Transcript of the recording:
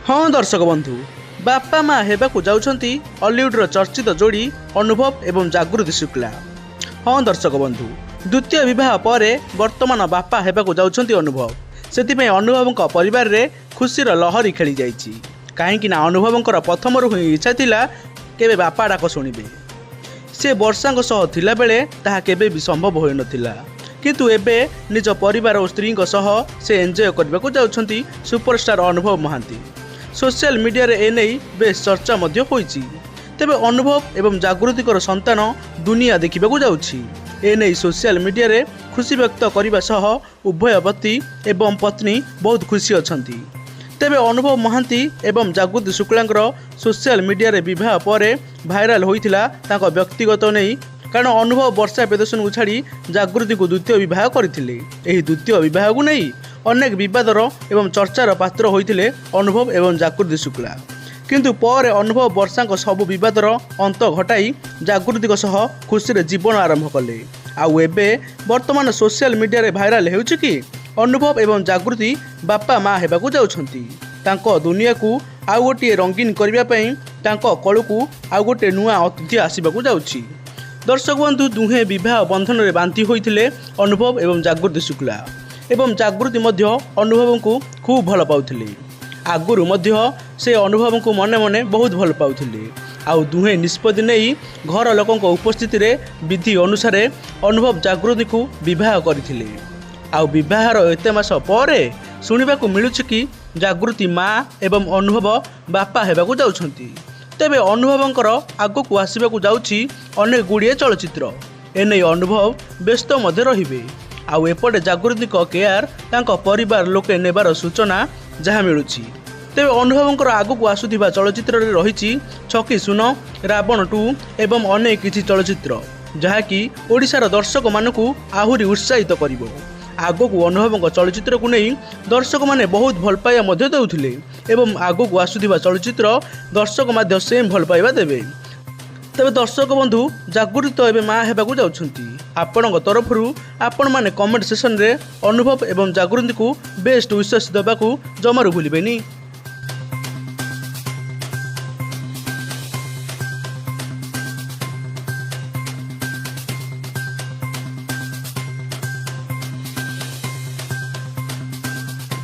हाँ दर्शक बंधु, बापा माँ हेबाकु जाउछंती हॉलीवुडर चर्चित जोड़ी अनुभव एवं जागृति शुक्ला। हाँ दर्शक बंधु, द्वितीय विवाह पर वर्तमान बापा हेबाकु जाउछंती अनुभव। सेतिपई अनुभवଙ୍କ परिवार रे खुशीर लहरी खेली जाइछि। काहेकि ना अनुभवଙ୍କର प्रथमରୁ ही इच्छा थिला केबे बापा डाक शुणिबे। से वर्षाଙ୍କ सह थिला बेले ताहा केबे भी संभव होई नथिला, किंतु एबे निज परिवार और स्त्रीଙ୍କ सह से एंजॉय करबाकू जाउछंती सुपरस्टार अनुभव महांती। सोशल मीडिया रे एने बेस चर्चा मध्य होइछि। तेबे अनुभव एवं जागृतिकर संतान दुनिया देखिबाकू जाउछि। एने सोशल मीडिया रे खुशी व्यक्त करने सह उभय पति एवं पत्नी बहुत खुशी अछंती। तेबे अनुभव महांती एवं जागृति शुक्लांकर सोशल मीडिया रे विवाह पर भाइराल होइथिला तांको व्यक्तिगत नहीं, कारण अनुभव वर्षा प्रदर्शन को छाड़ी जागृति को द्वितीय विवाह करथिले। एही द्वितीय विवाह को नहीं अनेक विवादर एवं चर्चार पात्र होइथिले अनुभव एवं जागृति शुक्ला, किंतु पर अनुभव वर्षा सबु विवादर अंत घटाई जागृति सह खुशी जीवन आरंभ कले। आउ एबे वर्तमान सोशल मीडिया रे भाइराल हेउछि कि अनुभव एवं जागृति बापा माँ हेबाकू जाउछंती। तांको दुनिया को आउ गोटे रंगीन करबा पई तांको कळकू आउ गोटे नुआ अतिथि आसीबाकू जाउछि। दर्शक बंधु, दुहे विवाह बंधन रे बांधी होइथिले अनुभव एवं जागृति शुक्ला एवं जागृति मध्य अनुभव को खूब भल पाउथिले। आगुरु मध्य से अनुभव को मने मने बहुत भल पाउथिले। आउ दुहे निष्पत्ति नहीं घर लोकंक उपस्थिति रे विधि अनुसार अनुभव जागृति को विवाह करथिले। आउ विवाहर एते मास परे सुनिबाकू मिलुछि कि जागृति माँ एवं अनुभव बापा हेबाकू जाउछंती। तेबे अनुभवंकर आगकू आसीबाकू जाउछि अनेक गुड़िए चलचित्र। एने अनुभव व्यस्त मध्य रहिबे। आउ एपटे जागृति केयार तांको परिवार लोके नेबार सूचना जहाँ मिलुछि। तेबे अनुभवंकर आगकू आसुथिबा चलचित्र रे रहिछि छकी सुन, रावण 2 एवं अनेक किछि चलचित्र जहाँकि ओडिशार दर्शक मानकू आहुरी उत्साहित करिवो। आगकू अनुभवंक चलचित्र को नहीं दर्शक माने बहुत भल पाइबा मध्य देउथिले एवं आगकू आसुथिबा चलचित्र दर्शक माध्य सेम भल पाइबा देबे। तेबे दर्शक बंधु, जागृति तो एबे माँ हेबाकू जाउछंती। आपणक तरफरु आपण माने कमेंट सेक्शन रे अनुभव एवं जागृति को बेस्ट विशेष देबाकू जमारू भूलिबेनी।